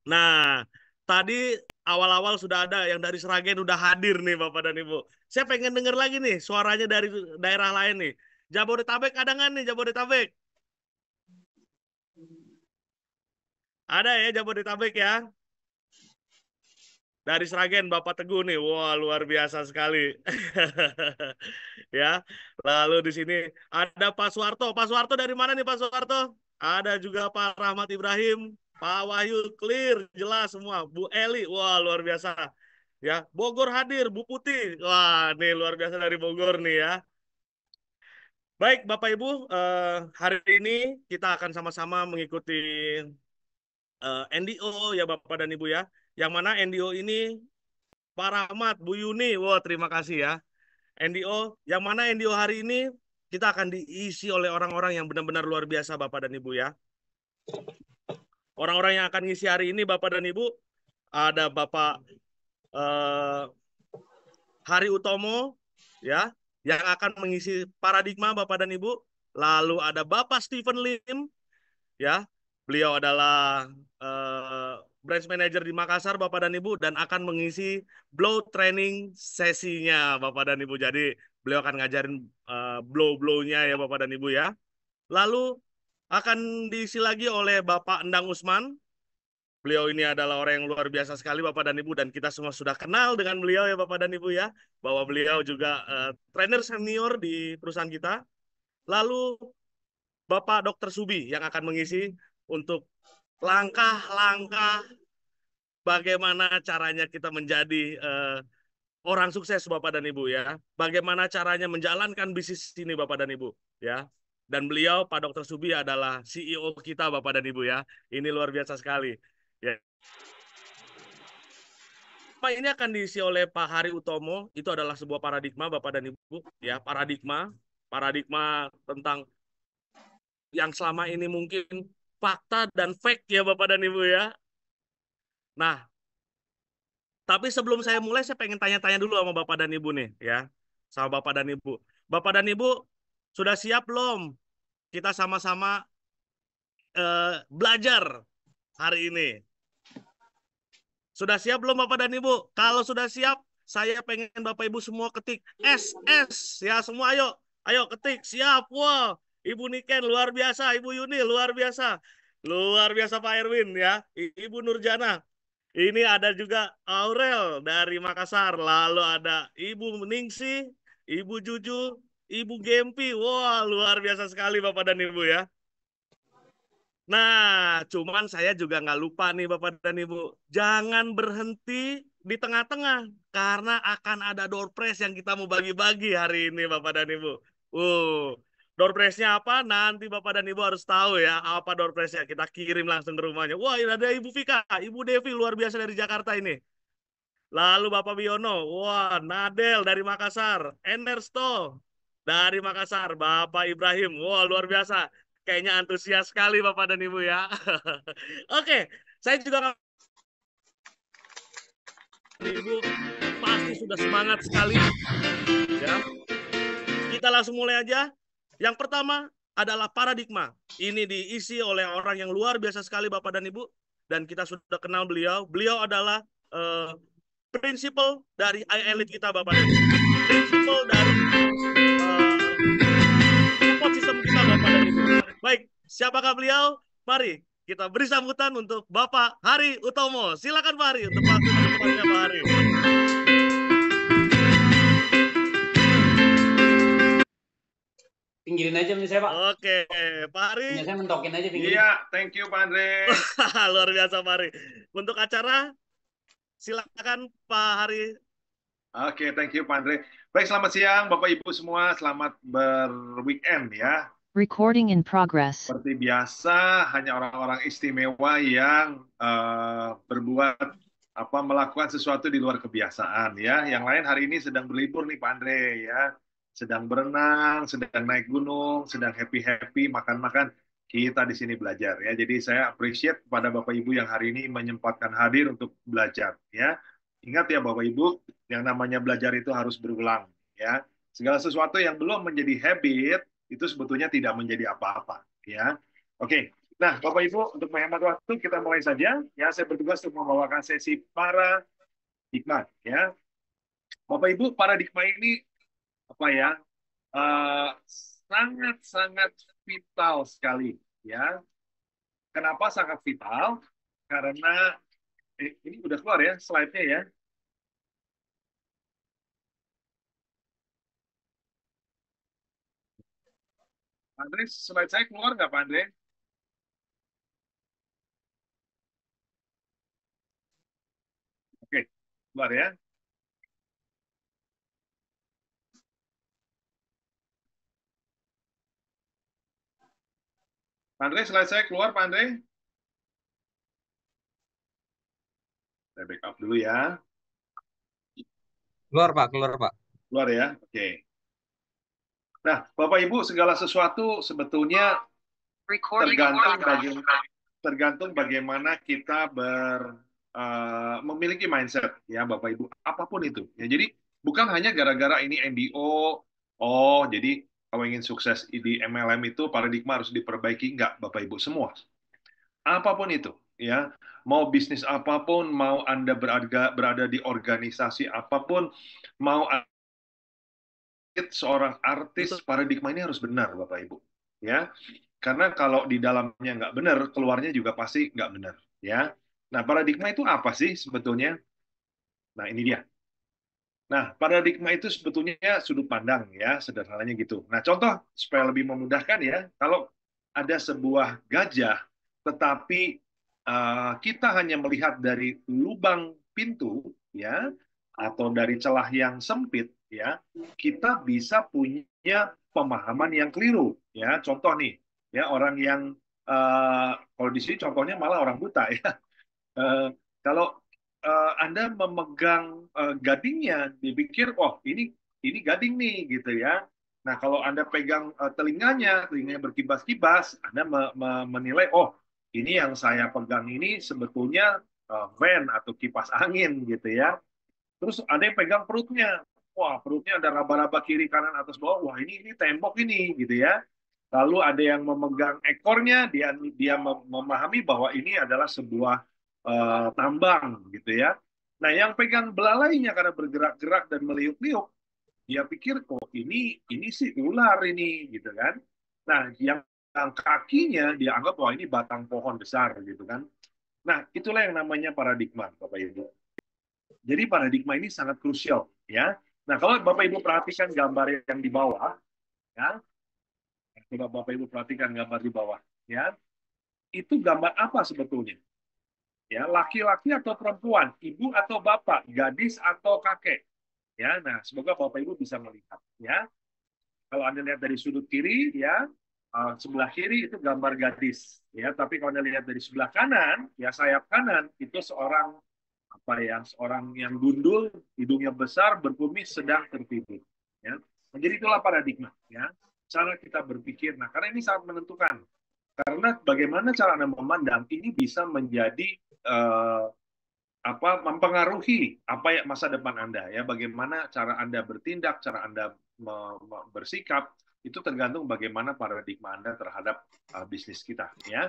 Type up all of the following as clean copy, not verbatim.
Nah, tadi awal-awal sudah ada yang dari Sragen udah hadir nih Bapak dan Ibu. Saya pengen denger lagi nih suaranya dari daerah lain nih. Jabodetabek ada nggak nih Jabodetabek? Ada ya Jabodetabek ya. Dari Sragen Bapak Teguh nih. Wah, luar biasa sekali. Ya. Lalu di sini ada Pak Suwarto. Pak Suwarto dari mana nih Pak Suwarto? Ada juga Pak Rahmat Ibrahim, Pak Wahyu clear, jelas semua. Bu Eli, wah luar biasa. Ya, Bogor hadir, Bu Putih. Wah, nih luar biasa dari Bogor nih ya. Baik, Bapak Ibu, hari ini kita akan sama-sama mengikuti NDO ya Bapak dan Ibu ya. Yang mana NDO ini Pak Rahmat, Bu Yuni, wah terima kasih ya. NDO, yang mana NDO hari ini kita akan diisi oleh orang-orang yang benar-benar luar biasa Bapak dan Ibu ya. Orang-orang yang akan ngisi hari ini Bapak dan Ibu, ada Bapak eh, Hari Utomo ya, yang akan mengisi paradigma Bapak dan Ibu. Lalu ada Bapak Stephen Lim ya. Beliau adalah branch manager di Makassar Bapak dan Ibu dan akan mengisi blow training sesinya Bapak dan Ibu. Jadi beliau akan ngajarin blow-blownya ya Bapak dan Ibu ya. Lalu akan diisi lagi oleh Bapak Endang Usman. Beliau ini adalah orang yang luar biasa sekali Bapak dan Ibu dan kita semua sudah kenal dengan beliau ya Bapak dan Ibu ya. Bahwa beliau juga trainer senior di perusahaan kita. Lalu Bapak Dr. Subi yang akan mengisi untuk langkah-langkah bagaimana caranya kita menjadi orang sukses Bapak dan Ibu ya. Bagaimana caranya menjalankan bisnis ini Bapak dan Ibu ya. Dan beliau Pak Dr. Subi adalah CEO kita Bapak dan Ibu ya. Ini luar biasa sekali. Ya. Ini akan diisi oleh Pak Hari Utomo. Itu adalah sebuah paradigma Bapak dan Ibu ya, paradigma tentang yang selama ini mungkin fakta dan fake ya Bapak dan Ibu ya. Nah, tapi sebelum saya mulai, saya pengen tanya-tanya dulu sama Bapak dan Ibu nih, ya. Sama Bapak dan Ibu. Bapak dan Ibu, sudah siap belum? Kita sama-sama belajar hari ini. Sudah siap belum Bapak dan Ibu? Kalau sudah siap, saya pengen Bapak Ibu semua ketik SS. Ya, semua ayo. Ayo ketik, siap. Wow, Ibu Niken, luar biasa. Ibu Yuni, luar biasa. Luar biasa Pak Erwin, ya. Ibu Nurjana. Ini ada juga Aurel dari Makassar. Lalu ada Ibu Ningsi, Ibu Juju, Ibu Gempi. Wah, luar biasa sekali Bapak dan Ibu ya. Nah, cuman saya juga nggak lupa nih Bapak dan Ibu. Jangan berhenti di tengah-tengah. Karena akan ada door prize yang kita mau bagi-bagi hari ini Bapak dan Ibu. Door prize-nya apa? Nanti Bapak dan Ibu harus tahu ya. Apa door prize-nya. Kita kirim langsung ke rumahnya. Wah, ini ada Ibu Vika, Ibu Devi luar biasa dari Jakarta ini. Lalu Bapak Biono. Wah, Nadel dari Makassar. Enersto dari Makassar. Bapak Ibrahim. Wah, luar biasa. Kayaknya antusias sekali Bapak dan Ibu ya. Oke, saya juga Ibu pasti sudah semangat sekali ya. Kita langsung mulai aja. Yang pertama adalah paradigma. Ini diisi oleh orang yang luar biasa sekali Bapak dan Ibu dan kita sudah kenal beliau. Beliau adalah prinsipal dari elite kita Bapak dan Ibu. Prinsipal dari support system kita Bapak dan Ibu. Baik, siapakah beliau? Mari kita beri sambutan untuk Bapak Hari Utomo. Silakan Pak Hari untuk waktu tempatnya Pak Hari. Pinggirin aja nih saya Pak. Oke, Pak Hari. Punya saya mentokin aja pinggirin. Iya, thank you Pak Andre. Luar biasa Pak Hari. Untuk acara, silakan Pak Hari. Oke, thank you Pak Andre. Baik, selamat siang Bapak Ibu semua. Selamat berweekend ya. Recording in progress. Seperti biasa, hanya orang-orang istimewa yang melakukan sesuatu di luar kebiasaan ya. Yang lain hari ini sedang berlibur nih Pak Andre ya. Sedang berenang, sedang naik gunung, sedang happy-happy, makan-makan. Kita di sini belajar ya. Jadi saya appreciate kepada Bapak Ibu yang hari ini menyempatkan hadir untuk belajar ya. Ingat ya Bapak Ibu, yang namanya belajar itu harus berulang ya. Segala sesuatu yang belum menjadi habit itu sebetulnya tidak menjadi apa-apa ya. Oke, Nah, Bapak Ibu, untuk menghemat waktu kita mulai saja. Ya, saya bertugas untuk membawakan sesi paradigma. Ya, Bapak Ibu, paradigma ini apa ya? Sangat-sangat vital sekali. Ya, kenapa sangat vital? Karena ini udah keluar ya slide-nya ya. Pak Andre, slide saya keluar nggak, Pak Andre? Oke, keluar ya. Pak Andre, slide saya keluar, Pak Andre. Saya backup dulu ya. Keluar Pak, keluar Pak. Keluar ya, oke. Nah, Bapak Ibu, segala sesuatu sebetulnya tergantung bagaimana kita memiliki mindset, ya Bapak Ibu, apapun itu. Ya, jadi bukan hanya gara-gara ini NDO, oh jadi kalau ingin sukses di MLM itu paradigma harus diperbaiki, enggak Bapak Ibu semua. Apapun itu, ya mau bisnis apapun, mau Anda berada di organisasi apapun, mau seorang artis, paradigma ini harus benar, Bapak Ibu. Ya, karena kalau di dalamnya nggak benar, keluarnya juga pasti nggak benar. Ya, nah paradigma itu apa sih sebetulnya? Nah ini dia. Nah, paradigma itu sebetulnya sudut pandang ya, sederhananya gitu. Nah, contoh supaya lebih memudahkan ya, kalau ada sebuah gajah, tetapi kita hanya melihat dari lubang pintu ya, atau dari celah yang sempit ya, kita bisa punya pemahaman yang keliru ya. Contoh nih, ya orang yang kalau di sini contohnya malah orang buta ya. Eh, kalau Anda memegang gadingnya, dipikir, oh ini gading nih gitu ya. Nah kalau Anda pegang telinganya berkibas-kibas, Anda menilai, oh ini yang saya pegang ini sebetulnya fan atau kipas angin gitu ya. Terus ada yang pegang perutnya, wah perutnya ada raba-raba kiri kanan atas bawah, wah ini tembok ini gitu ya. Lalu ada yang memegang ekornya, dia memahami bahwa ini adalah sebuah tambang gitu ya. Nah, yang pegang belalainya karena bergerak-gerak dan meliuk-liuk, dia pikir kok ini sih ular ini gitu kan. Nah, yang kakinya dia anggap bahwa ini batang pohon besar gitu kan. Nah, itulah yang namanya paradigma, Bapak Ibu. Jadi paradigma ini sangat krusial ya. Nah, kalau Bapak Ibu perhatikan gambar yang di bawah ya, coba Bapak Ibu perhatikan gambar di bawah ya. Itu gambar apa sebetulnya? Ya, laki-laki atau perempuan, ibu atau bapak, gadis atau kakek. Ya, nah semoga Bapak Ibu bisa melihat ya. Kalau Anda lihat dari sudut kiri ya, sebelah kiri itu gambar gadis ya, tapi kalau Anda lihat dari sebelah kanan, ya sayap kanan itu seorang apa ya, seorang yang gundul, hidungnya besar, berkumis sedang tertidur ya. Jadi itulah paradigma ya. Cara kita berpikir. Nah, karena ini sangat menentukan. Karena bagaimana cara Anda memandang ini bisa menjadi mempengaruhi apa ya masa depan Anda ya, bagaimana cara Anda bertindak, cara Anda bersikap itu tergantung bagaimana paradigma Anda terhadap bisnis kita ya.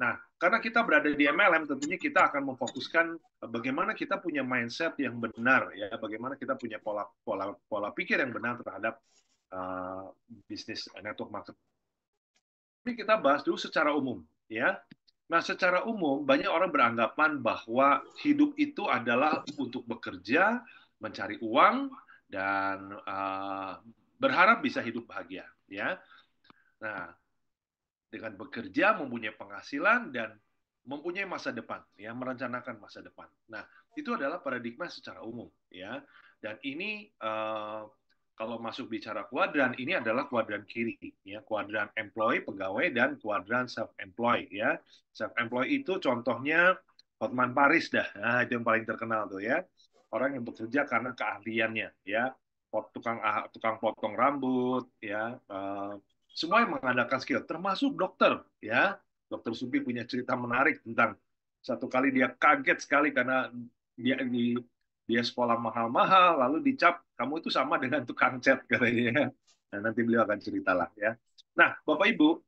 Nah, karena kita berada di MLM, tentunya kita akan memfokuskan bagaimana kita punya mindset yang benar ya, bagaimana kita punya pola pikir yang benar terhadap bisnis network marketing. Ini kita bahas dulu secara umum ya. Nah, secara umum, banyak orang beranggapan bahwa hidup itu adalah untuk bekerja, mencari uang, dan berharap bisa hidup bahagia. Ya, nah, dengan bekerja, mempunyai penghasilan, dan mempunyai masa depan, ya, merencanakan masa depan. Nah, itu adalah paradigma secara umum. Ya, dan ini kalau masuk bicara kuadran, ini adalah kuadran kiri, ya, kuadran employee pegawai dan kuadran self employed ya. Self employed itu contohnya Hotman Paris dah, nah, itu yang paling terkenal tuh ya. Orang yang bekerja karena keahliannya, ya, tukang potong rambut, ya, semua yang mengandalkan skill, termasuk dokter, ya. Dokter Supi punya cerita menarik tentang satu kali dia kaget sekali karena dia sekolah mahal-mahal, lalu dicap, kamu itu sama dengan tukang cat, katanya. Nah, nanti beliau akan ceritalah ya. Nah, Bapak Ibu,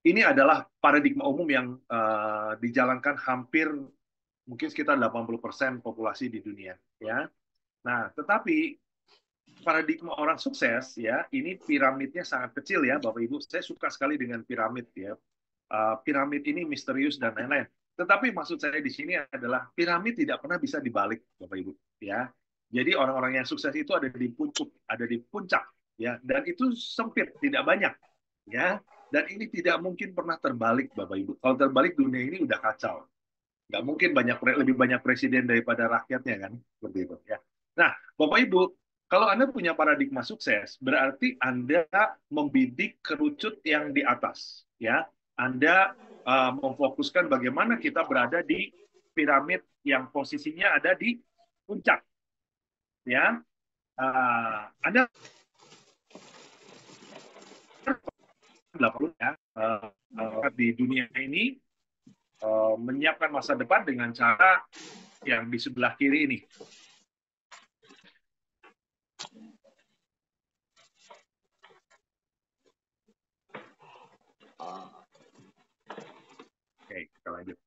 ini adalah paradigma umum yang dijalankan hampir mungkin sekitar 80% populasi di dunia, ya. Nah, tetapi paradigma orang sukses, ya, ini piramidnya sangat kecil, ya, Bapak Ibu. Saya suka sekali dengan piramid, ya. Piramid ini misterius dan lain-lain. Tetapi maksud saya di sini adalah piramid tidak pernah bisa dibalik, Bapak Ibu, ya. Jadi orang-orang yang sukses itu ada di puncak, ya, dan itu sempit, tidak banyak, ya. Dan ini tidak mungkin pernah terbalik, Bapak Ibu. Kalau terbalik dunia ini udah kacau. Nggak mungkin lebih banyak presiden daripada rakyatnya, kan, seperti itu, ya. Nah, Bapak Ibu, kalau Anda punya paradigma sukses, berarti Anda membidik kerucut yang di atas, ya. Anda memfokuskan bagaimana kita berada di piramid yang posisinya ada di puncak, ya. Anda ya, di dunia ini menyiapkan masa depan dengan cara yang di sebelah kiri ini. Oke, kita lanjut.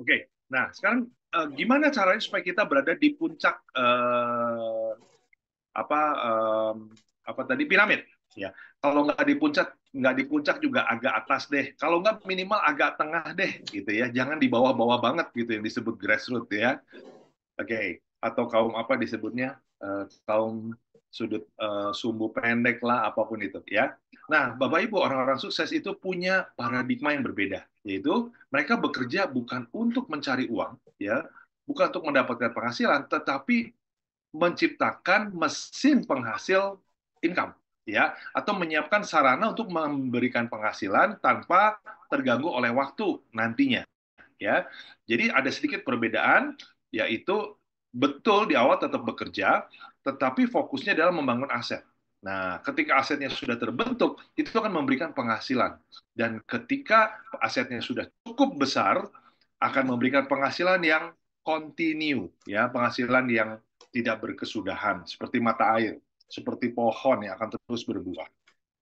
Oke, nah sekarang gimana caranya supaya kita berada di puncak apa tadi piramid? Ya, kalau nggak di puncak juga agak atas deh. Kalau nggak minimal agak tengah deh, gitu ya. Jangan di bawah-bawah banget gitu yang disebut grassroots ya. Oke, atau kaum apa disebutnya kaum sudut sumbu pendek lah apapun itu ya. Nah, Bapak Ibu orang-orang sukses itu punya paradigma yang berbeda, yaitu mereka bekerja bukan untuk mencari uang ya, bukan untuk mendapatkan penghasilan, tetapi menciptakan mesin penghasil income ya, atau menyiapkan sarana untuk memberikan penghasilan tanpa terganggu oleh waktu nantinya ya. Jadi ada sedikit perbedaan, yaitu betul di awal tetap bekerja, tetapi fokusnya adalah membangun aset. Nah, ketika asetnya sudah terbentuk, itu akan memberikan penghasilan. Dan ketika asetnya sudah cukup besar, akan memberikan penghasilan yang kontinu, ya, penghasilan yang tidak berkesudahan, seperti mata air, seperti pohon yang akan terus berbuah.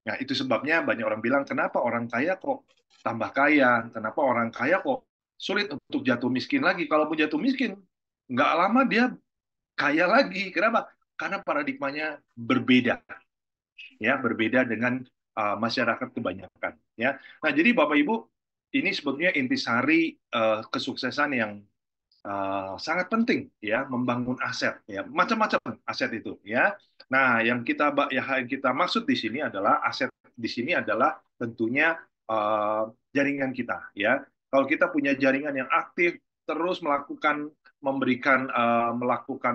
Nah, itu sebabnya banyak orang bilang, kenapa orang kaya kok tambah kaya? Kenapa orang kaya kok sulit untuk jatuh miskin lagi? Kalaupun jatuh miskin, nggak lama dia kaya lagi. Kenapa? Karena paradigmanya berbeda, ya, berbeda dengan masyarakat kebanyakan. Ya. Nah, jadi Bapak Ibu, ini sebetulnya intisari kesuksesan yang sangat penting, ya, membangun aset, ya, macam-macam aset itu, ya. Nah, yang kita maksud di sini adalah aset di sini adalah tentunya jaringan kita, ya. Kalau kita punya jaringan yang aktif, terus melakukan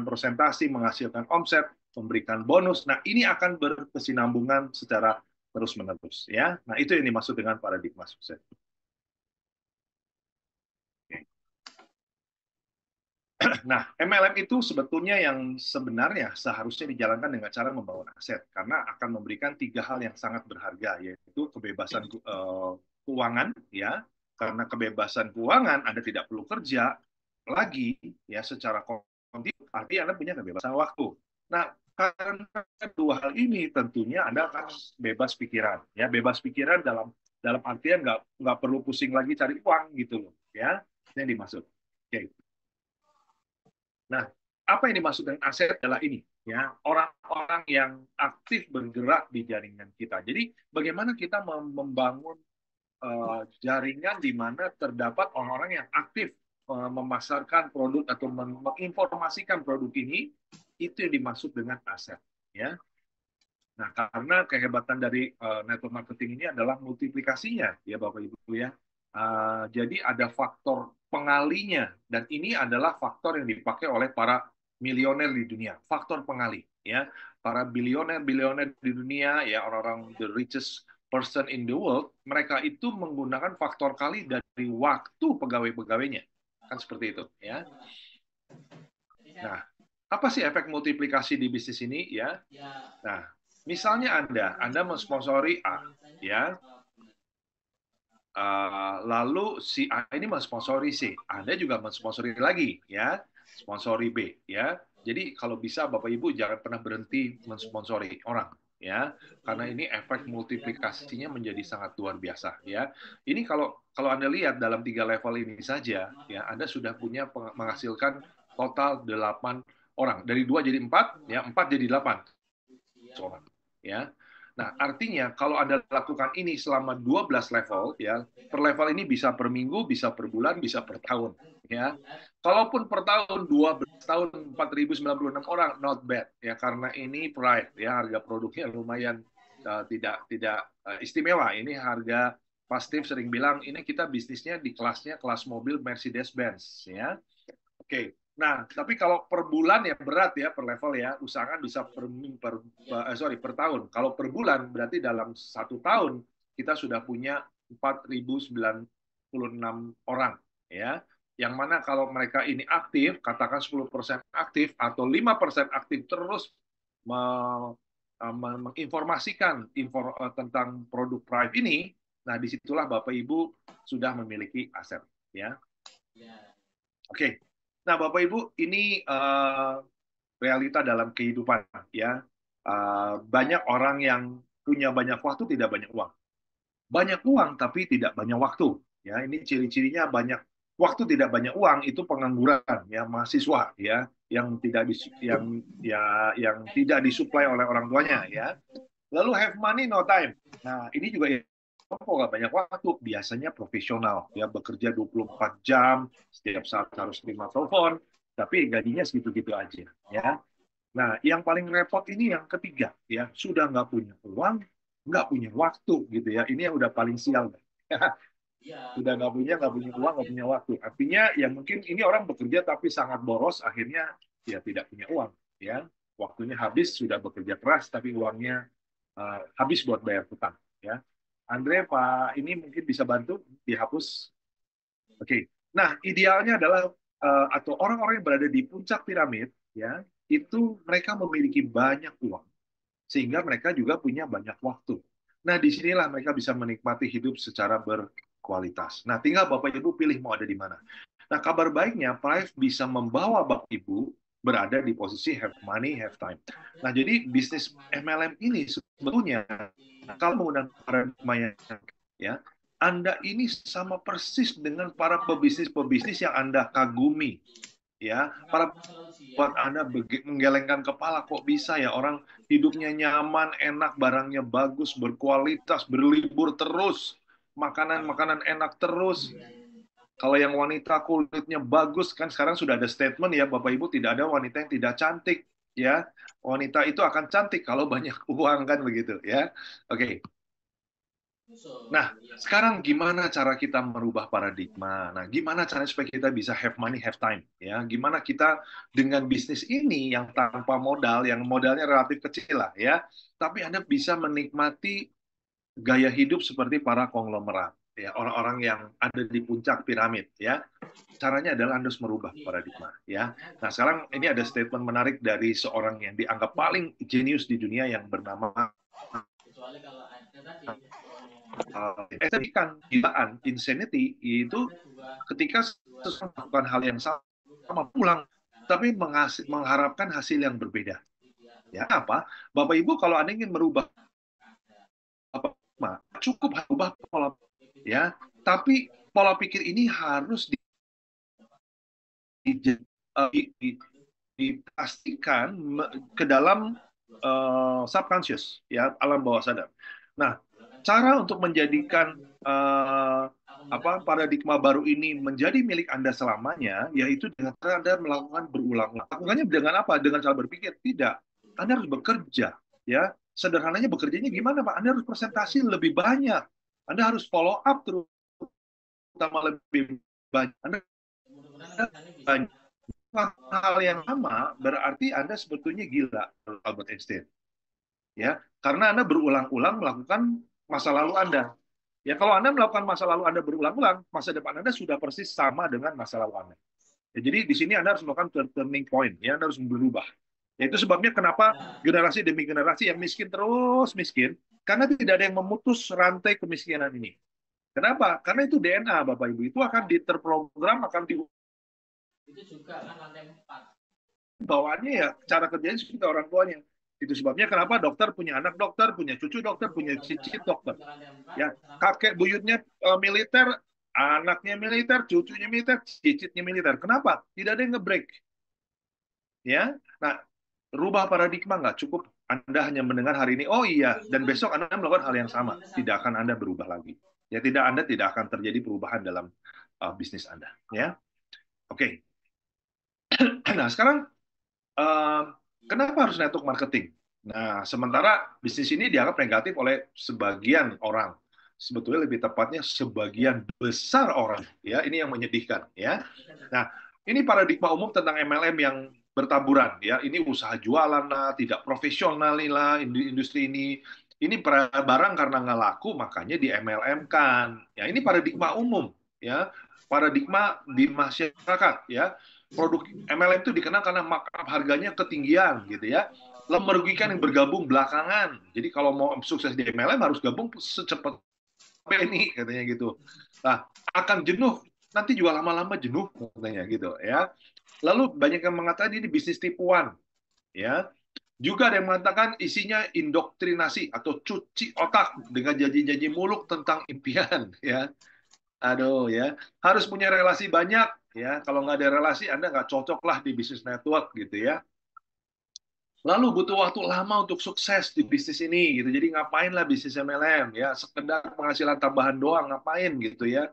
presentasi, menghasilkan omset, memberikan bonus. Nah, ini akan berkesinambungan secara terus-menerus, ya. Nah, itu yang dimaksud dengan paradigma sukses. Nah, MLM itu sebetulnya yang sebenarnya seharusnya dijalankan dengan cara membangun aset, karena akan memberikan 3 hal yang sangat berharga, yaitu kebebasan keuangan, ya, karena kebebasan keuangan Anda tidak perlu kerja lagi, ya, secara kontinu, artinya Anda punya kebebasan waktu. Nah, karena 2 hal ini tentunya Anda akan bebas pikiran, ya, bebas pikiran dalam artian nggak perlu pusing lagi cari uang gitu loh, ya, ini yang dimaksud. Oke. Nah, apa yang dimaksud dengan aset adalah ini, ya, orang-orang yang aktif bergerak di jaringan kita. Jadi, bagaimana kita membangun jaringan di mana terdapat orang-orang yang aktif memasarkan produk atau menginformasikan produk ini, itu yang dimaksud dengan aset, ya. Nah, karena kehebatan dari network marketing ini adalah multiplikasinya, ya Bapak Ibu ya. Jadi ada faktor pengalinya, dan ini adalah faktor yang dipakai oleh para milioner di dunia, faktor pengali, ya. Para bilioner di dunia, ya, orang-orang the richest person in the world, mereka itu menggunakan faktor kali dari waktu pegawai-pegawainya, kan seperti itu, ya. Nah, apa sih efek multiplikasi di bisnis ini, ya? Nah, misalnya Anda mensponsori A, ya, lalu si A ini mensponsori C, Anda juga mensponsori lagi, ya, sponsori B, ya. Jadi kalau bisa Bapak Ibu jangan pernah berhenti mensponsori orang, ya, karena ini efek multiplikasinya menjadi sangat luar biasa, ya. Ini kalau Anda lihat dalam 3 level ini saja, ya, Anda sudah punya menghasilkan total 8 orang, dari 2 jadi 4, ya, 4 jadi 8 orang, ya. Nah, artinya kalau Anda lakukan ini selama 12 level, ya, per level ini bisa per minggu, bisa per bulan, bisa per tahun, ya. Kalaupun per tahun 12 tahun 4.096 orang, not bad, ya, karena ini pride, ya, harga produknya lumayan tidak istimewa. Ini harga Steve sering bilang ini kita bisnisnya di kelasnya kelas mobil Mercedes-Benz, ya. Oke. Nah, tapi kalau per bulan ya berat ya per level ya. Usahakan bisa per tahun. Kalau per bulan berarti dalam 1 tahun kita sudah punya 4.096 orang ya. Yang mana kalau mereka ini aktif, katakan 10% aktif atau 5% aktif terus menginformasikan tentang produk Prive ini, nah disitulah Bapak Ibu sudah memiliki aset ya. Oke. Nah, Bapak Ibu, ini realita dalam kehidupan ya. Banyak orang yang punya banyak waktu tidak banyak uang. Banyak uang tapi tidak banyak waktu. Ya, ini ciri-cirinya banyak waktu tidak banyak uang itu pengangguran ya, mahasiswa ya yang tidak disuplai oleh orang tuanya ya. Lalu have money no time. Nah, ini juga kok nggak banyak waktu, biasanya profesional ya, bekerja 24 jam, setiap saat harus terima telepon, tapi gajinya segitu-gitu aja ya. Nah, yang paling repot ini yang ketiga ya, sudah nggak punya uang, nggak punya waktu gitu ya. Ini yang udah paling sial. Sudah nggak punya uang, nggak punya waktu. Artinya ya mungkin ini orang bekerja tapi sangat boros, akhirnya ya tidak punya uang ya. Waktunya habis, sudah bekerja keras tapi uangnya habis buat bayar hutang ya. Andre, Pak, ini mungkin bisa bantu dihapus. Oke. Nah, idealnya adalah atau orang-orang yang berada di puncak piramid ya, itu mereka memiliki banyak uang sehingga mereka juga punya banyak waktu. Nah, disinilah mereka bisa menikmati hidup secara berkualitas. Nah, tinggal Bapak Ibu pilih mau ada di mana. Nah, kabar baiknya, Prive bisa membawa Bapak Ibu berada di posisi have money, have time. Nah, jadi bisnis MLM ini sebetulnya kalau menggunakan paradigma ya, Anda ini sama persis dengan para pebisnis-pebisnis yang Anda kagumi. Ya, para buat Anda menggelengkan kepala, kok bisa ya orang hidupnya nyaman, enak, barangnya bagus, berkualitas, berlibur terus, makanan-makanan enak terus. Kalau yang wanita kulitnya bagus, kan sekarang sudah ada statement ya, Bapak Ibu, tidak ada wanita yang tidak cantik. Ya, wanita itu akan cantik kalau banyak uang, kan begitu ya. Oke. Nah, sekarang gimana cara kita merubah paradigma? Nah, gimana caranya supaya kita bisa have money, have time? Ya, gimana kita dengan bisnis ini yang tanpa modal, yang modalnya relatif kecil lah ya, tapi Anda bisa menikmati gaya hidup seperti para konglomerat, ya, orang-orang yang ada di puncak piramid, ya. Caranya adalah Anda harus merubah paradigma, ya. Nah, sekarang ini ada statement menarik dari seorang yang dianggap paling jenius di dunia yang bernama gilaan, insanity itu ketika seseorang melakukan hal yang sama pulang, tapi mengharapkan hasil yang berbeda. Ya, apa? Bapak Ibu, kalau Anda ingin merubah cukup ubah pola ya, tapi pola pikir ini harus dipastikan ke dalam subconscious ya, alam bawah sadar. Nah, cara untuk menjadikan paradigma baru ini menjadi milik Anda selamanya, yaitu dengan cara Anda melakukan berulang-ulang. Lakukannya dengan apa? Dengan cara berpikir? Tidak. Anda harus bekerja. Ya, sederhananya bekerjanya gimana, Pak? Anda harus presentasi lebih banyak. Anda harus follow up terutama lebih banyak. Anda banyak hal yang sama, berarti Anda sebetulnya gila, Albert Einstein. Ya, karena Anda berulang-ulang melakukan masa lalu Anda. Ya, kalau Anda melakukan masa lalu Anda berulang-ulang, masa depan Anda sudah persis sama dengan masa lalu Anda. Ya, jadi di sini Anda harus melakukan turning point, ya, Anda harus berubah. Ya, itu sebabnya kenapa generasi demi generasi yang miskin terus miskin, karena tidak ada yang memutus rantai kemiskinan ini. Kenapa? Karena itu DNA, Bapak Ibu. Itu akan terprogram, akan itu juga kan lantai 4. bawaannya ya cara kerjanya seperti orang tuanya. Itu sebabnya kenapa dokter punya anak dokter, punya cucu dokter, punya cicit dokter. Ya, kakek buyutnya militer, anaknya militer, cucunya militer, cicitnya militer. Kenapa? Tidak ada yang nge-break. Ya, nah, rubah paradigma nggak cukup Anda hanya mendengar hari ini, oh iya, dan besok Anda melakukan hal yang sama. Tidak akan Anda berubah lagi. Ya, Anda tidak akan terjadi perubahan dalam bisnis Anda. Ya, oke. Nah, sekarang kenapa harus network marketing? Nah, sementara bisnis ini dianggap negatif oleh sebagian orang. Sebetulnya lebih tepatnya sebagian besar orang. Ya, ini yang menyedihkan. Ya, nah, ini paradigma umum tentang MLM yang bertaburan. Ya, ini usaha jualan lah, tidak profesional lah industri ini. Ini barang karena nggak laku, makanya di MLM kan. Ya, ini paradigma umum. Ya, paradigma di masyarakat. Ya, produk MLM itu dikenal karena markup harganya ketinggian gitu ya. Merugikan yang bergabung belakangan. Jadi kalau mau sukses di MLM harus gabung secepat ini katanya gitu. Nah, akan jenuh, nanti juga lama-lama jenuh katanya gitu ya. Lalu banyak yang mengatakan ini bisnis tipuan ya. Juga ada yang mengatakan isinya indoktrinasi atau cuci otak dengan janji-janji muluk tentang impian ya. Aduh ya, harus punya relasi banyak ya. Kalau nggak ada relasi, Anda nggak cocok lah di bisnis network gitu ya. Lalu butuh waktu lama untuk sukses di bisnis ini gitu. Jadi ngapain lah bisnis MLM ya? Sekedar penghasilan tambahan doang ngapain gitu ya?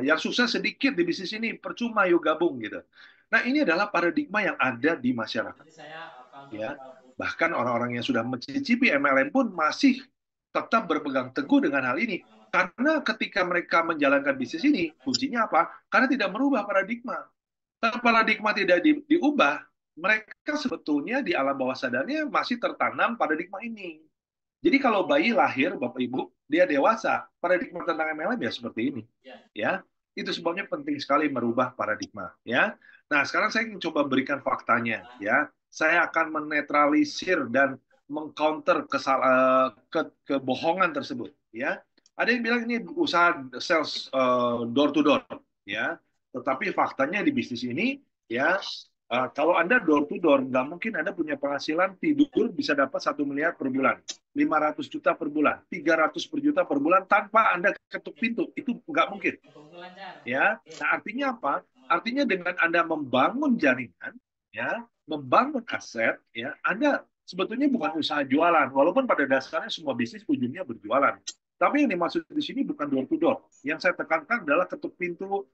Yang sukses sedikit di bisnis ini percuma yuk gabung gitu. Nah ini adalah paradigma yang ada di masyarakat ya. Bahkan orang-orang yang sudah mencicipi MLM pun masih tetap berpegang teguh dengan hal ini. Karena ketika mereka menjalankan bisnis ini, kuncinya apa? Karena tidak merubah paradigma. Kalau paradigma tidak diubah, mereka sebetulnya di alam bawah sadarnya masih tertanam paradigma ini. Jadi kalau bayi lahir, Bapak Ibu, dia dewasa, paradigma tentang MLM ya seperti ini. Ya, itu sebabnya penting sekali merubah paradigma. Ya, nah sekarang saya ingin coba berikan faktanya. Ya, saya akan menetralisir dan mengcounter kebohongan tersebut. Ya, ada yang bilang ini usaha sales door to door. Ya, tetapi faktanya di bisnis ini, ya kalau Anda door to door, nggak mungkin Anda punya penghasilan tidur bisa dapat 1 miliar per bulan. 500 juta per bulan, 300 per juta per bulan tanpa Anda ketuk pintu. Itu nggak mungkin. Ya, nah artinya apa? Artinya dengan Anda membangun jaringan, ya, membangun aset, ya, Anda sebetulnya bukan usaha jualan, walaupun pada dasarnya semua bisnis ujungnya berjualan. Tapi yang dimaksud di sini bukan door to door. Yang saya tekankan adalah ketuk pintu,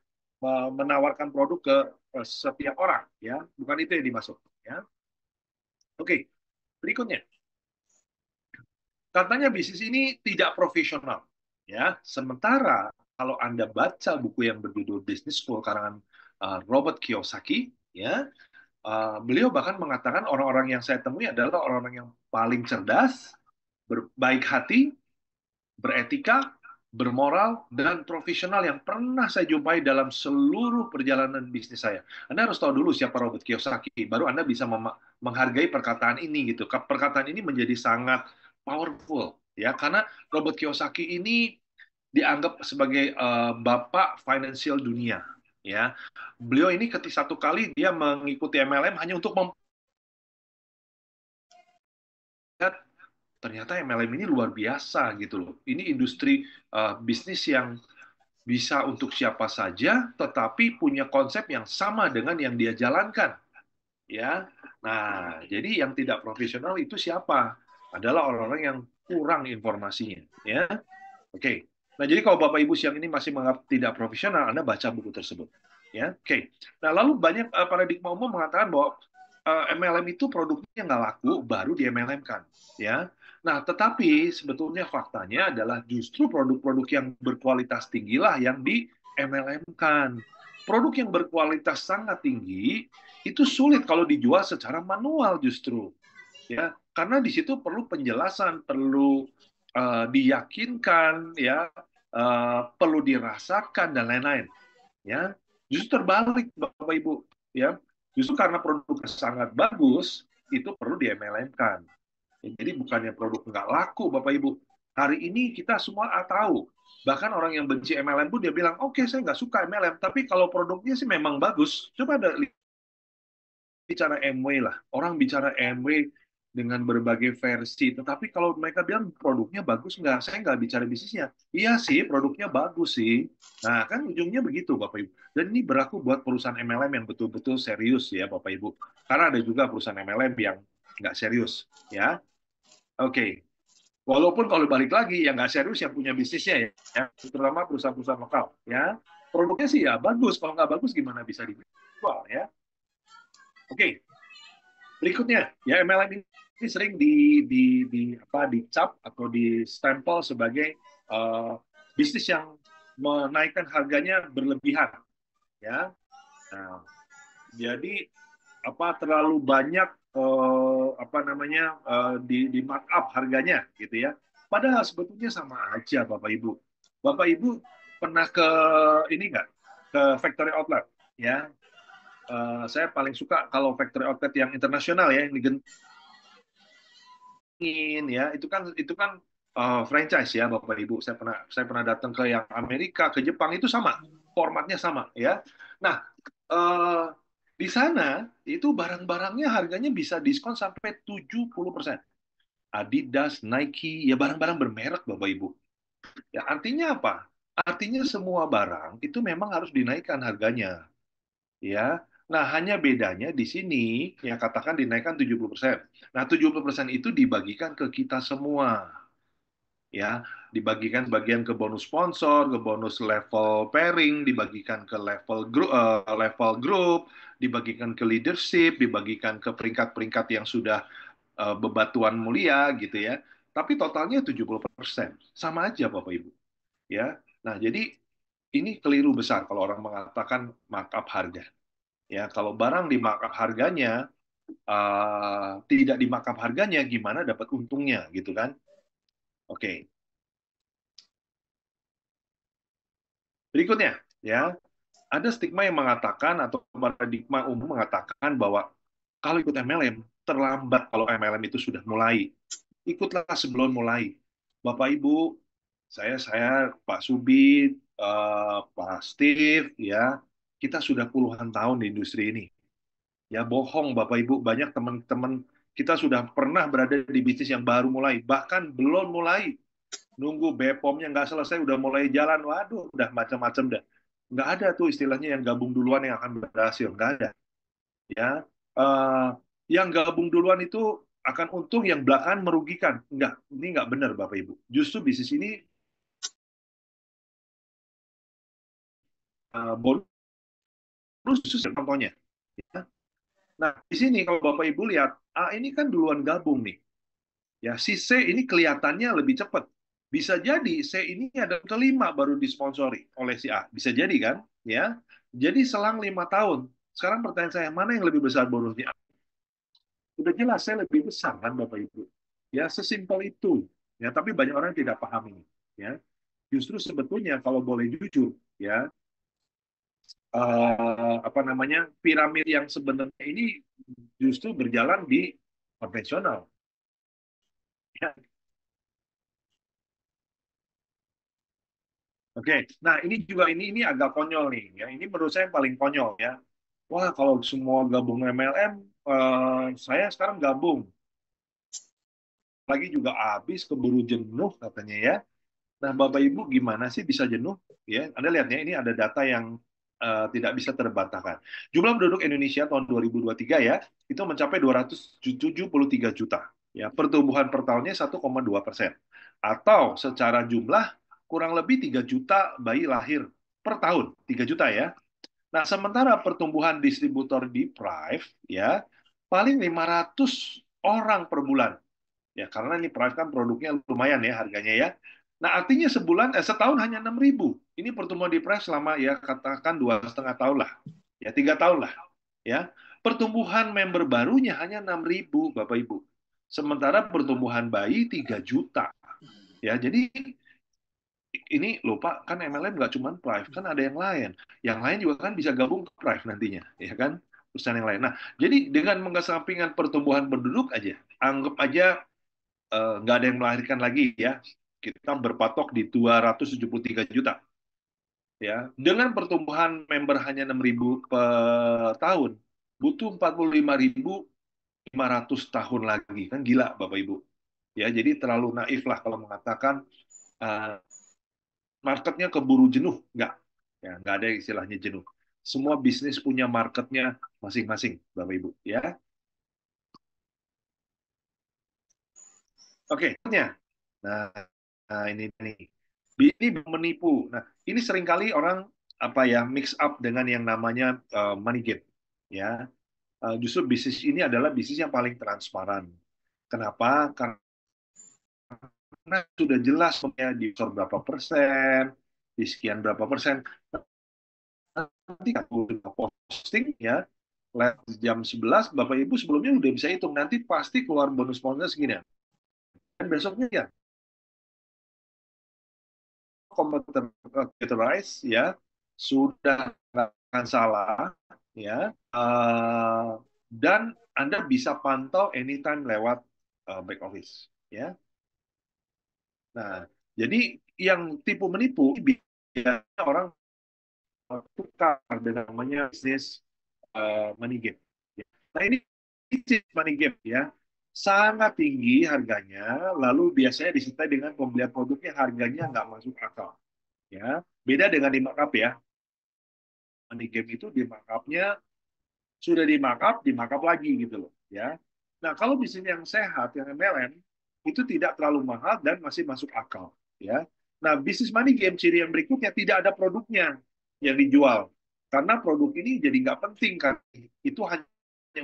menawarkan produk ke setiap orang, ya, bukan itu yang dimaksud. Ya, oke, berikutnya. Katanya bisnis ini tidak profesional, ya. Sementara kalau Anda baca buku yang berjudul Business School karangan Robert Kiyosaki, ya, beliau bahkan mengatakan orang-orang yang saya temui adalah orang-orang yang paling cerdas, berbaik hati, beretika, bermoral, dan profesional yang pernah saya jumpai dalam seluruh perjalanan bisnis saya. Anda harus tahu dulu siapa Robert Kiyosaki, baru Anda bisa menghargai perkataan ini gitu. Perkataan ini menjadi sangat powerful ya, karena Robert Kiyosaki ini dianggap sebagai bapak financial dunia ya. Beliau ini ketika satu kali dia mengikuti MLM hanya untuk ternyata MLM ini luar biasa gitu loh. Ini industri bisnis yang bisa untuk siapa saja, tetapi punya konsep yang sama dengan yang dia jalankan. Ya, nah jadi yang tidak profesional itu siapa? Adalah orang-orang yang kurang informasinya. Ya, oke. Nah jadi kalau Bapak Ibu siang ini masih menganggap tidak profesional, Anda baca buku tersebut. Ya, oke. Nah lalu banyak paradigma umum mengatakan bahwa MLM itu produknya nggak laku, baru di MLM-kan. Ya, nah, tetapi sebetulnya faktanya adalah justru produk-produk yang berkualitas tinggilah yang di MLM-kan. Produk yang berkualitas sangat tinggi itu sulit kalau dijual secara manual justru. Ya, karena di situ perlu penjelasan, perlu diyakinkan, ya, perlu dirasakan dan lain-lain. Ya, justru terbalik Bapak Ibu. Ya, justru karena produknya sangat bagus itu perlu di MLM-kan. Jadi bukannya produk nggak laku, Bapak Ibu. Hari ini kita semua tahu. Bahkan orang yang benci MLM pun dia bilang, oke, saya nggak suka MLM, tapi kalau produknya sih memang bagus. Coba ada bicara MW lah. Orang bicara MW dengan berbagai versi. Tetapi kalau mereka bilang produknya bagus nggak, saya nggak bicara bisnisnya. Iya sih, produknya bagus sih. Nah, kan ujungnya begitu, Bapak Ibu. Dan ini berlaku buat perusahaan MLM yang betul-betul serius ya, Bapak Ibu. Karena ada juga perusahaan MLM yang nggak serius, ya. Oke. Walaupun kalau balik lagi, yang nggak serius yang punya bisnisnya ya, terutama perusahaan-perusahaan lokal, ya. Produknya sih ya bagus, kalau nggak bagus gimana bisa dijual, ya. Oke. Berikutnya, ya MLM ini sering dicap atau di stempel sebagai bisnis yang menaikkan harganya berlebihan, ya. Nah, jadi terlalu banyak di markup harganya, gitu ya. Padahal sebetulnya sama aja, Bapak Ibu. Bapak Ibu pernah ke ini nggak, ke factory outlet, ya? Saya paling suka kalau factory outlet yang internasional ya, yang ya itu kan franchise ya Bapak Ibu. Saya pernah datang ke yang Amerika, ke Jepang, itu sama, formatnya sama ya. Nah, eh, di sana itu barang-barangnya harganya bisa diskon sampai 70%. Adidas, Nike, ya barang-barang bermerek Bapak Ibu. Ya artinya apa? Artinya semua barang itu memang harus dinaikkan harganya, ya. Nah, hanya bedanya di sini yang katakan dinaikkan 70%. Nah, 70% itu dibagikan ke kita semua, ya. Dibagikan bagian ke bonus sponsor, ke bonus level pairing, dibagikan ke level grup, dibagikan ke leadership, dibagikan ke peringkat-peringkat yang sudah bebatuan mulia gitu ya. Tapi totalnya 70%. Sama aja Bapak Ibu, ya. Nah, jadi ini keliru besar kalau orang mengatakan markup harga. Ya, kalau barang di markup harganya, tidak di markup harganya, gimana dapat untungnya, gitu kan? Oke. Berikutnya, ya, ada stigma yang mengatakan atau paradigma umum mengatakan bahwa kalau ikut MLM terlambat kalau MLM itu sudah mulai. Ikutlah sebelum mulai. Bapak Ibu, saya Pak Subit, Pak Steve, ya, kita sudah puluhan tahun di industri ini. Ya bohong Bapak Ibu, banyak teman-teman kita sudah pernah berada di bisnis yang baru mulai, bahkan belum mulai. Nunggu BPOM-nya nggak selesai, udah mulai jalan, waduh, udah macam-macam dah. Nggak ada tuh istilahnya yang gabung duluan yang akan berhasil, nggak ada. Ya, Eh, yang gabung duluan itu akan untung, yang belakangan merugikan. Nggak, ini nggak benar Bapak Ibu. Justru bisnis ini bonus justru contohnya. Ya. Nah, di sini kalau Bapak Ibu lihat, ini kan duluan gabung nih. Ya, si C ini kelihatannya lebih cepat. Bisa jadi C ini ada kelima baru disponsori oleh si A. Bisa jadi kan? Ya. Jadi selang 5 tahun. Sekarang pertanyaan saya, mana yang lebih besar bonusnya? Sudah jelas saya lebih besar kan Bapak Ibu. Ya, sesimpel itu. Ya, tapi banyak orang yang tidak paham ini. Ya. Justru sebetulnya kalau boleh jujur, ya, piramid yang sebenarnya ini justru berjalan di konvensional. Ya. Oke, nah ini agak konyol nih, ya. Ini menurut saya yang paling konyol ya. Wah, kalau semua gabung MLM, saya sekarang gabung. Lagi juga habis keburu jenuh katanya ya. Nah, Bapak Ibu gimana sih bisa jenuh? Ya, Anda lihatnya ini ada data yang tidak bisa terbantahkan. Jumlah penduduk Indonesia tahun 2023 ya, itu mencapai 273 juta. Ya, pertumbuhan per tahunnya 1,2%. Atau secara jumlah kurang lebih 3 juta bayi lahir per tahun, 3 juta ya. Nah, sementara pertumbuhan distributor di Prive ya paling 500 orang per bulan. Ya, karena ini Prive kan produknya lumayan ya harganya ya. Nah, artinya setahun hanya 6.000. Ini pertumbuhan di Prive selama ya katakan 2,5 tahun lah. Ya, 3 tahun lah. Ya, pertumbuhan member barunya hanya 6.000, Bapak Ibu. Sementara pertumbuhan bayi 3 juta. Ya, jadi ini lupa kan MLM nggak cuma Prive, kan ada yang lain. Yang lain juga kan bisa gabung ke Prive nantinya, ya kan? Perusahaan yang lain. Nah, jadi dengan mengesampingkan pertumbuhan penduduk aja, anggap aja nggak ada yang melahirkan lagi ya. Kita berpatok di 273 juta. Ya, dengan pertumbuhan member hanya 6.000 per tahun, butuh 45.000 500 tahun lagi. Kan gila, Bapak Ibu. Ya, jadi terlalu naif lah kalau mengatakan uh, marketnya keburu jenuh. Nggak. Ya, nggak ada istilahnya jenuh. Semua bisnis punya marketnya masing-masing, Bapak Ibu. Ya, oke. Nah, ini nih. Ini menipu. Nah, ini seringkali orang apa ya mix up dengan yang namanya money game. Ya, justru bisnis ini adalah bisnis yang paling transparan. Kenapa? Karena sudah jelas ya di berapa persen, di sekian berapa persen. Nanti aku posting ya, jam 11, Bapak Ibu sebelumnya udah bisa hitung. Nanti pasti keluar bonus poinnya segini. Dan besoknya ya, computerized ya, sudah nggak akan salah ya. Dan Anda bisa pantau anytime lewat back office ya. Nah, jadi yang tipu menipu biasanya orang tukar dengan namanya bisnis money game. Nah, ini bisnis money game ya. Sangat tinggi harganya, lalu biasanya disertai dengan pembelian produknya harganya nggak masuk akal. Ya, beda dengan di markup ya. Money game itu di markupnya sudah di markup lagi gitu loh. Ya. Nah, kalau bisnis yang sehat, yang MLM, itu tidak terlalu mahal dan masih masuk akal. Ya. Nah, bisnis money game ciri yang berikutnya tidak ada produknya yang dijual. Karena produk ini jadi nggak penting kan. Itu hanya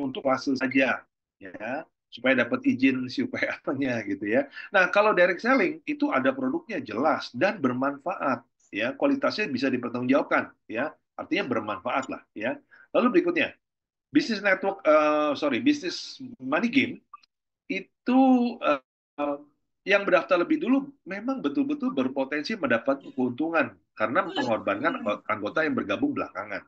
untuk hasil saja. Ya. Supaya dapat izin supaya apanya gitu ya. Nah, kalau direct selling itu ada produknya jelas dan bermanfaat. Ya, kualitasnya bisa dipertanggungjawabkan. Ya, artinya bermanfaat lah. Ya. Lalu berikutnya, bisnis network, bisnis money game itu uh, uh, yang berdaftar lebih dulu memang betul-betul berpotensi mendapat keuntungan karena mengorbankan anggota yang bergabung belakangan.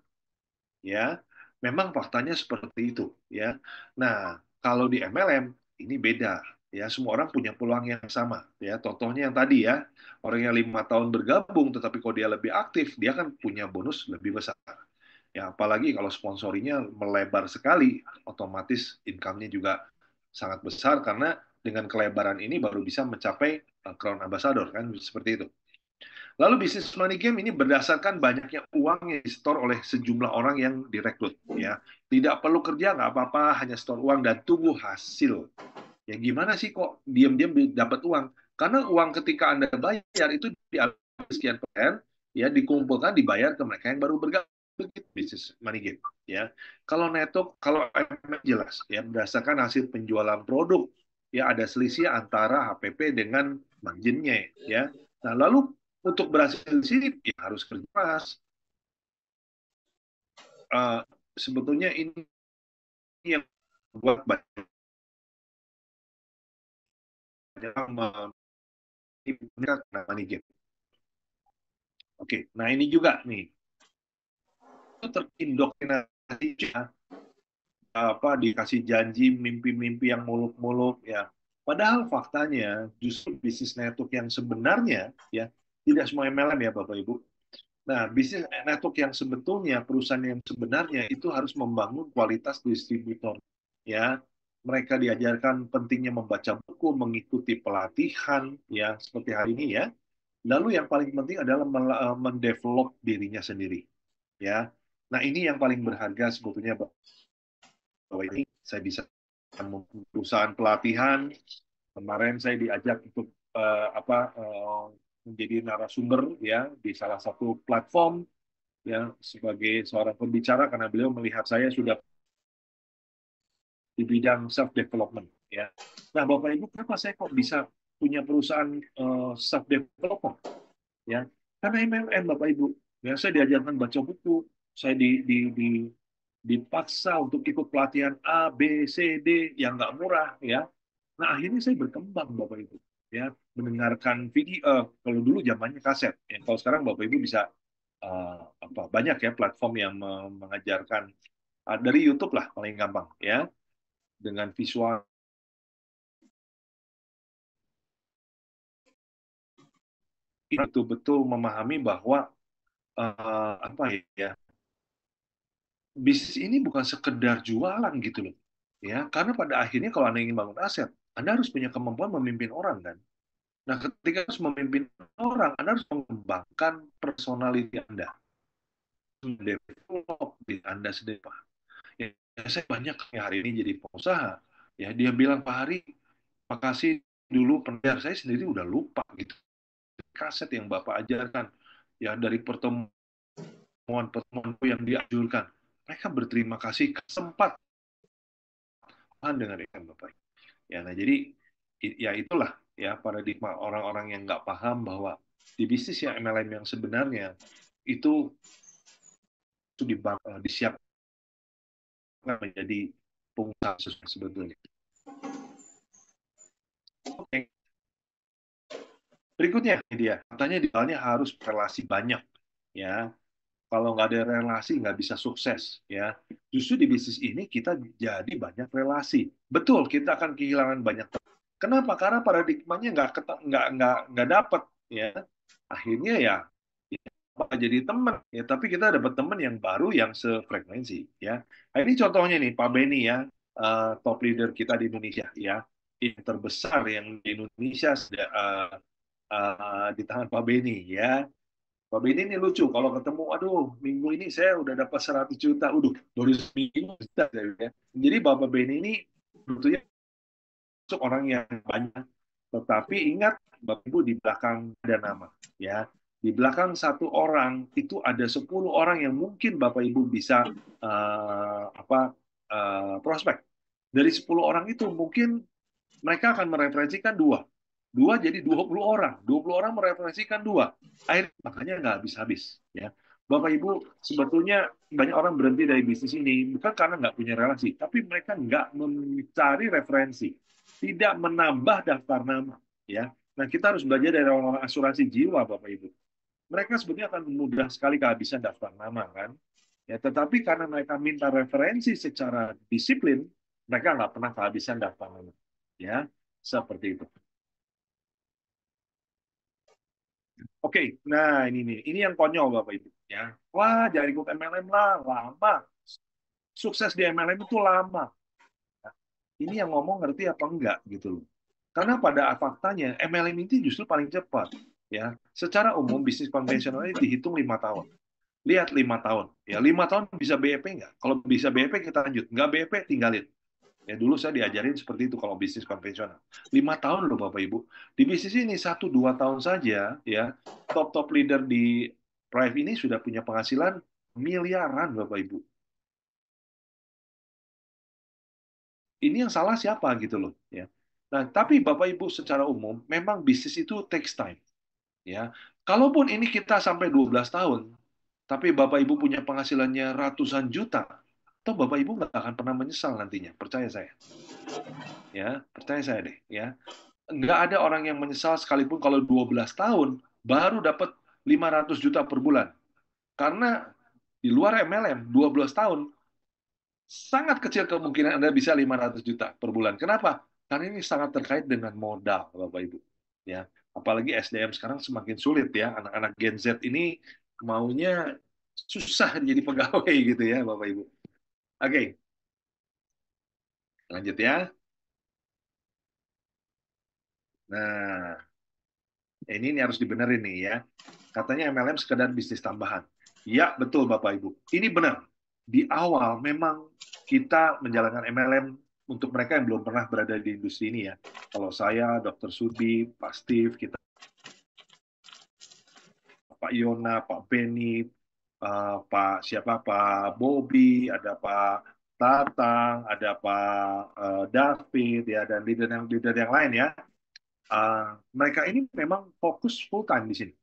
Ya, memang faktanya seperti itu. Ya, nah kalau di MLM ini beda. Ya, semua orang punya peluang yang sama. Ya, contohnya yang tadi ya, orang yang 5 tahun bergabung, tetapi kalau dia lebih aktif, dia kan punya bonus lebih besar. Ya, apalagi kalau sponsorinya melebar sekali, otomatis income-nya juga sangat besar karena dengan kelebaran ini baru bisa mencapai Crown Ambassador kan seperti itu. Lalu bisnis money game ini berdasarkan banyaknya uang yang disetor oleh sejumlah orang yang direkrut. Ya, tidak perlu kerja nggak apa-apa, hanya setor uang dan tunggu hasil. Ya gimana sih kok diam-diam dapat uang? Karena uang ketika Anda bayar itu diambil sekian persen, ya dikumpulkan dibayar ke mereka yang baru bergabung. Bisnis money game. Ya, kalau neto, kalau jelas ya berdasarkan hasil penjualan produk, ya ada selisih antara HPP dengan marginnya ya. Nah lalu untuk berhasil di sini ya harus kerja keras. Uh, Sebetulnya ini yang membuat banyak money game. Oke, nah ini juga nih itu terindoktrinasi apa dikasih janji mimpi-mimpi yang muluk-muluk ya. Padahal faktanya justru bisnis network yang sebenarnya ya tidak semua MLM ya Bapak Ibu. Nah, bisnis network yang sebetulnya perusahaan yang sebenarnya itu harus membangun kualitas distributor ya. Mereka diajarkan pentingnya membaca buku, mengikuti pelatihan ya seperti hari ini ya. Lalu yang paling penting adalah mendevelop dirinya sendiri ya. Nah, ini yang paling berharga sebetulnya bahwa ini saya bisa perusahaan pelatihan. Kemarin saya diajak untuk menjadi narasumber ya di salah satu platform ya sebagai seorang pembicara karena beliau melihat saya sudah di bidang self development ya. Nah, Bapak Ibu, kenapa saya kok bisa punya perusahaan self development ya? Karena MLM Bapak Ibu. Ya, saya diajarkan baca buku, saya dipaksa untuk ikut pelatihan A, B, C, D yang nggak murah ya. Nah, akhirnya saya berkembang Bapak Ibu. Ya, mendengarkan video kalau dulu zamannya kaset. Ya, kalau sekarang Bapak Ibu bisa banyak ya platform yang mengajarkan dari YouTube lah paling gampang ya dengan visual betul-betul memahami bahwa apa ya bisnis ini bukan sekedar jualan gitu loh. Ya, karena pada akhirnya kalau Anda ingin bangun aset, Anda harus punya kemampuan memimpin orang kan. Nah, ketika harus memimpin orang, Anda harus mengembangkan personality Anda, develop diri Anda sendiri. Pak. Ya, saya banyak yang hari ini jadi pengusaha. Ya, dia bilang, Pak Hari, makasih dulu pendengar. Saya sendiri udah lupa gitu. Kaset yang Bapak ajarkan, ya dari pertemuan-pertemuan yang dianjurkan. Mereka berterima kasih kesempatan dengan ikan Bapak. Ya, nah jadi ya itulah ya paradigma orang-orang yang nggak paham bahwa di bisnis yang MLM yang sebenarnya itu disiapkan menjadi pengusaha sebetulnya. Oke. Berikutnya dia katanya idealnya harus relasi banyak ya. Kalau nggak ada relasi nggak bisa sukses ya. Justru di bisnis ini kita jadi banyak relasi. Betul kita akan kehilangan banyak. Kenapa? Karena paradigmanya nggak dapat ya. Akhirnya ya jadi teman ya, tapi kita dapat teman yang baru yang sefrekuensi ya. Nah, ini contohnya nih Pak Beni ya, top leader kita di Indonesia ya, yang terbesar yang di Indonesia di tangan Pak Beni ya. Pak Beni ini lucu kalau ketemu, aduh minggu ini saya udah dapat 100 juta, udah baru seminggu juta ya. Jadi Bapak Beni ini sebetulnya masuk orang yang banyak, tetapi ingat Bapak Ibu di belakang ada nama ya. Di belakang satu orang itu ada 10 orang yang mungkin Bapak Ibu bisa prospek. Dari 10 orang itu mungkin mereka akan mereferensikan dua. Dua jadi 20 orang. 20 orang mereferensikan dua. Makanya nggak habis-habis. Ya. Bapak Ibu, sebetulnya banyak orang berhenti dari bisnis ini bukan karena nggak punya relasi, tapi mereka nggak mencari referensi, tidak menambah daftar nama. Ya. Nah, kita harus belajar dari orang-orang asuransi jiwa, Bapak Ibu. Mereka sebetulnya akan mudah sekali kehabisan daftar nama, kan? Ya, tetapi karena mereka minta referensi secara disiplin, mereka nggak pernah kehabisan daftar nama. Ya, seperti itu. Oke, nah ini nih, ini yang konyol Bapak Ibu. Ya, wah jangan ikut MLM lah, lama. Sukses di MLM itu lama. Nah, ini yang ngomong ngerti apa enggak gitu loh. Karena pada faktanya MLM ini justru paling cepat. Ya, secara umum bisnis konvensional ini dihitung 5 tahun. Lihat 5 tahun. Ya, 5 tahun bisa BEP nggak? Kalau bisa BEP kita lanjut. Nggak BEP tinggalin. Ya, dulu saya diajarin seperti itu kalau bisnis konvensional. 5 tahun loh Bapak Ibu. Di bisnis ini 1-2 tahun saja, ya top leader di Prive ini sudah punya penghasilan miliaran Bapak Ibu. Ini yang salah siapa gitu loh, ya. Nah, tapi Bapak Ibu secara umum memang bisnis itu takes time, ya. Kalaupun ini kita sampai 12 tahun, tapi Bapak Ibu punya penghasilannya ratusan juta, atau Bapak Ibu nggak akan pernah menyesal nantinya, percaya saya. Ya, percaya saya deh, ya. Nggak ada orang yang menyesal sekalipun kalau 12 tahun baru dapat 500 juta per bulan. Karena di luar MLM 12 tahun sangat kecil kemungkinan Anda bisa 500 juta per bulan. Kenapa? Karena ini sangat terkait dengan modal, Bapak Ibu. Ya, apalagi SDM sekarang semakin sulit ya. Anak-anak Gen Z ini maunya susah jadi pegawai gitu ya, Bapak Ibu. Oke, lanjut ya. Nah, ini harus dibenerin nih ya. Katanya MLM sekedar bisnis tambahan. Ya, betul Bapak Ibu. Ini benar. Di awal memang kita menjalankan MLM untuk mereka yang belum pernah berada di industri ini ya. Kalau saya, Dr. Subi, Pak Steve, kita Pak Yona, Pak Benny, Pak Bobby, ada Pak Tatang, ada Pak David ya, dan leader yang lain ya. Mereka ini memang fokus full time di sini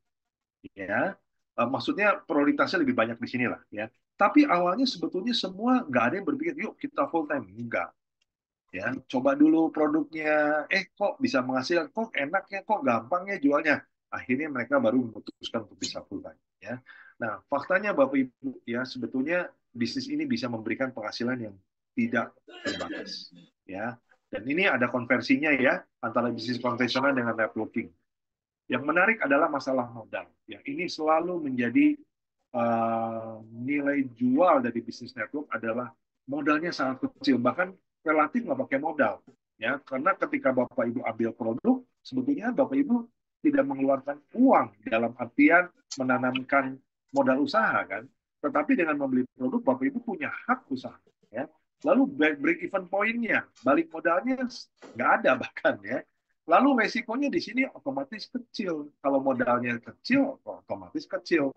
ya. Maksudnya prioritasnya lebih banyak di sini lah ya. Tapi awalnya sebetulnya semua nggak ada yang berpikir yuk kita full time, enggak ya. Coba dulu produknya, kok bisa menghasilkan, kok enaknya, kok gampangnya jualnya. Akhirnya mereka baru memutuskan untuk bisa full time ya. Nah, faktanya Bapak Ibu ya, sebetulnya bisnis ini bisa memberikan penghasilan yang tidak terbatas ya. Dan ini ada konversinya ya antara bisnis konvensional dengan networking. Yang menarik adalah masalah modal. Yang ini selalu menjadi nilai jual dari bisnis network adalah modalnya sangat kecil. Bahkan relatif nggak pakai modal, ya. Karena ketika Bapak Ibu ambil produk, sebetulnya Bapak Ibu tidak mengeluarkan uang dalam artian menanamkan modal usaha kan, tetapi dengan membeli produk Bapak Ibu punya hak usaha, ya. Lalu break even point-nya, balik modalnya nggak ada bahkan ya. Lalu resikonya di sini otomatis kecil. Kalau modalnya kecil, otomatis kecil.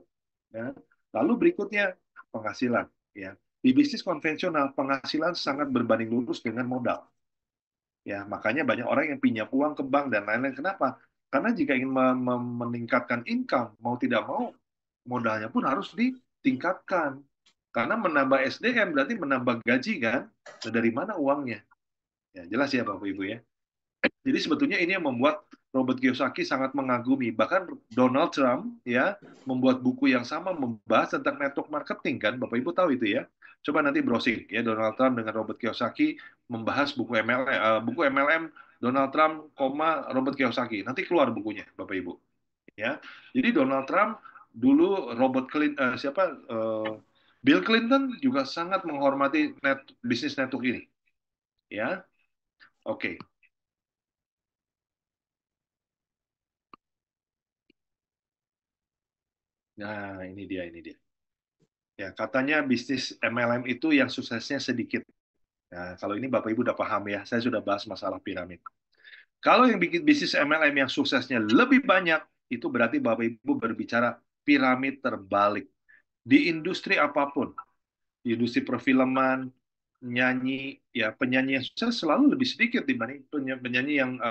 Ya. Lalu berikutnya penghasilan. Ya. Di bisnis konvensional penghasilan sangat berbanding lurus dengan modal. Ya, makanya banyak orang yang pinjam uang ke bank dan lain-lain. Kenapa? Karena jika ingin meningkatkan income, mau tidak mau modalnya pun harus ditingkatkan. Karena menambah SDM berarti menambah gaji kan? Nah, dari mana uangnya? Ya, jelas ya Bapak Ibu ya. Jadi sebetulnya ini yang membuat Robert Kiyosaki sangat mengagumi. Bahkan Donald Trump ya membuat buku yang sama membahas tentang network marketing kan. Bapak Ibu tahu itu ya. Coba nanti browsing ya Donald Trump dengan Robert Kiyosaki membahas buku MLM Donald Trump, Robert Kiyosaki. Nanti keluar bukunya Bapak Ibu. Ya. Jadi Donald Trump dulu Bill Clinton juga sangat menghormati bisnis network ini. Ya. Oke. Nah, ini dia. Ya, katanya bisnis MLM itu yang suksesnya sedikit. Nah, kalau ini Bapak Ibu udah paham ya, saya sudah bahas masalah piramid. Kalau yang bikin bisnis MLM yang suksesnya lebih banyak, itu berarti Bapak Ibu berbicara piramid terbalik. Di industri apapun, di industri perfilman, nyanyi, ya penyanyi yang sukses selalu lebih sedikit dibanding penyanyi yang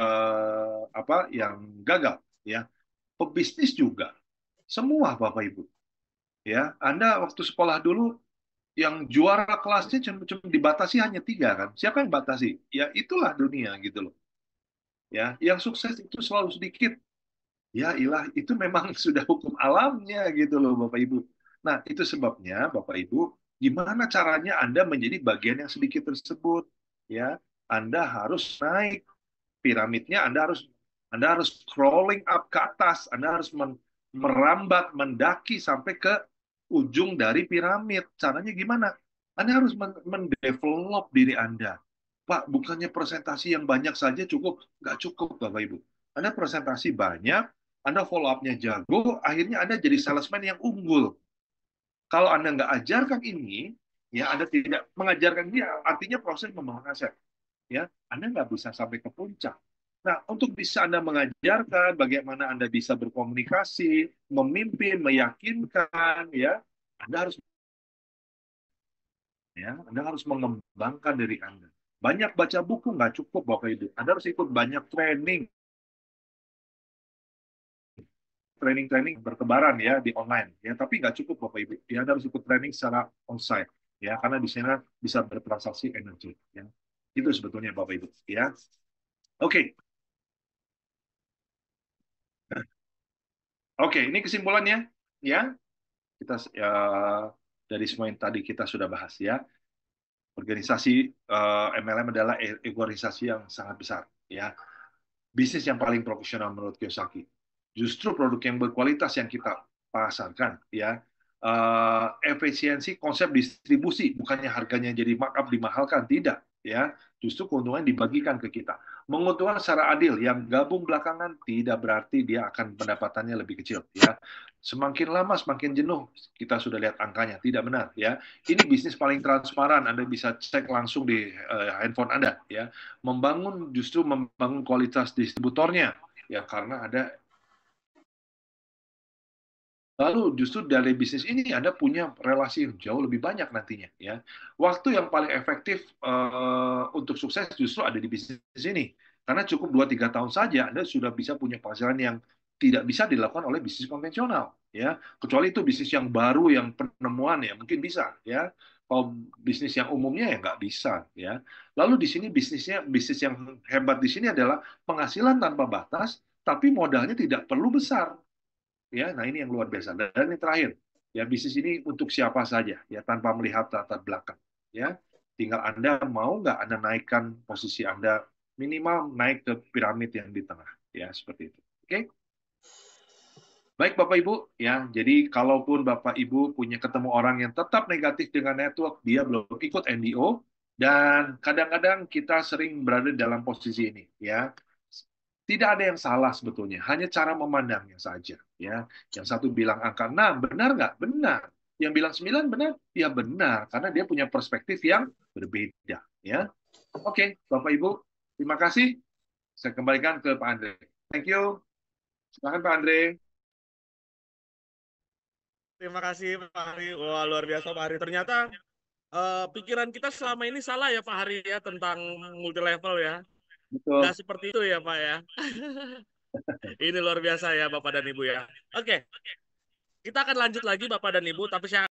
yang gagal, ya. Pebisnis juga, semua Bapak Ibu. Ya, Anda waktu sekolah dulu yang juara kelasnya cuma dibatasi hanya 3 kan? Siapa yang batasi? Ya itulah dunia gitu loh. Ya, yang sukses itu selalu sedikit. Ya ilah, itu memang sudah hukum alamnya gitu loh Bapak Ibu. Nah, itu sebabnya Bapak Ibu, gimana caranya Anda menjadi bagian yang sedikit tersebut? Ya, Anda harus naik piramidnya, Anda harus crawling up ke atas, Anda harus merambat, mendaki sampai ke ujung dari piramid. Caranya gimana? Anda harus mendevelop diri Anda. Pak, bukannya presentasi yang banyak saja cukup? Nggak cukup, Bapak Ibu. Anda presentasi banyak, Anda follow up-nya jago, akhirnya Anda jadi salesman yang unggul. Kalau Anda nggak ajarkan ini, ya Anda tidak mengajarkan dia, artinya proses membangun aset. Ya, Anda nggak bisa sampai ke puncak. Nah, untuk bisa Anda mengajarkan bagaimana Anda bisa berkomunikasi, memimpin, meyakinkan, Anda harus mengembangkan diri Anda. Banyak baca buku nggak cukup, Bapak Ibu. Anda harus ikut banyak training bertebaran ya di online. Ya, tapi nggak cukup, Bapak Ibu. Ya, Anda harus ikut training secara onsite. Ya, karena di sana bisa bertransaksi energi. Ya. Itu sebetulnya, Bapak Ibu. Ya, oke. Oke, ini kesimpulannya. Ya, kita ya, dari semua yang tadi kita sudah bahas ya. Organisasi MLM adalah organisasi yang sangat besar ya. Bisnis yang paling profesional menurut Kiyosaki. Justru produk yang berkualitas yang kita pasarkan ya. Efisiensi konsep distribusi, bukannya harganya jadi markup dimahalkan, tidak ya. Justru keuntungan dibagikan ke kita. Menguntungkan secara adil, yang gabung belakangan tidak berarti dia akan pendapatannya lebih kecil ya. Semakin lama semakin jenuh, kita sudah lihat angkanya, tidak benar ya. Ini bisnis paling transparan, Anda bisa cek langsung di handphone Anda ya. Justru membangun kualitas distributornya ya, karena ada. Lalu justru dari bisnis ini Anda punya relasi yang jauh lebih banyak nantinya ya. Waktu yang paling efektif untuk sukses justru ada di bisnis ini. Karena cukup 2-3 tahun saja Anda sudah bisa punya penghasilan yang tidak bisa dilakukan oleh bisnis konvensional ya. Kecuali itu bisnis yang baru, yang penemuan ya, mungkin bisa ya. Kalau bisnis yang umumnya ya nggak bisa ya. Lalu di sini bisnis yang hebat di sini adalah penghasilan tanpa batas, tapi modalnya tidak perlu besar. Ya, nah ini yang luar biasa. Dan yang terakhir, ya bisnis ini untuk siapa saja, ya tanpa melihat latar belakang. Ya, tinggal Anda mau nggak Anda naikkan posisi Anda minimal naik ke piramid yang di tengah, ya seperti itu. Oke? Baik Bapak Ibu, ya. Jadi kalaupun Bapak Ibu punya ketemu orang yang tetap negatif dengan network, dia belum ikut NDO, Dan kadang-kadang kita sering berada dalam posisi ini, ya. Tidak ada yang salah sebetulnya, hanya cara memandangnya saja, ya. Yang satu bilang angka 6, benar nggak? Benar. Yang bilang 9 benar? Ya benar, karena dia punya perspektif yang berbeda, ya. Oke, Bapak Ibu, terima kasih. Saya kembalikan ke Pak Andre. Thank you. Silakan Pak Andre. Terima kasih Pak Hari. Wah, luar biasa Pak Hari. Ternyata pikiran kita selama ini salah ya Pak Hari ya tentang multi level ya. Betul. Nggak seperti itu ya Pak ya. Ini luar biasa ya Bapak dan Ibu ya. Oke, kita akan lanjut lagi Bapak dan Ibu, tapi saya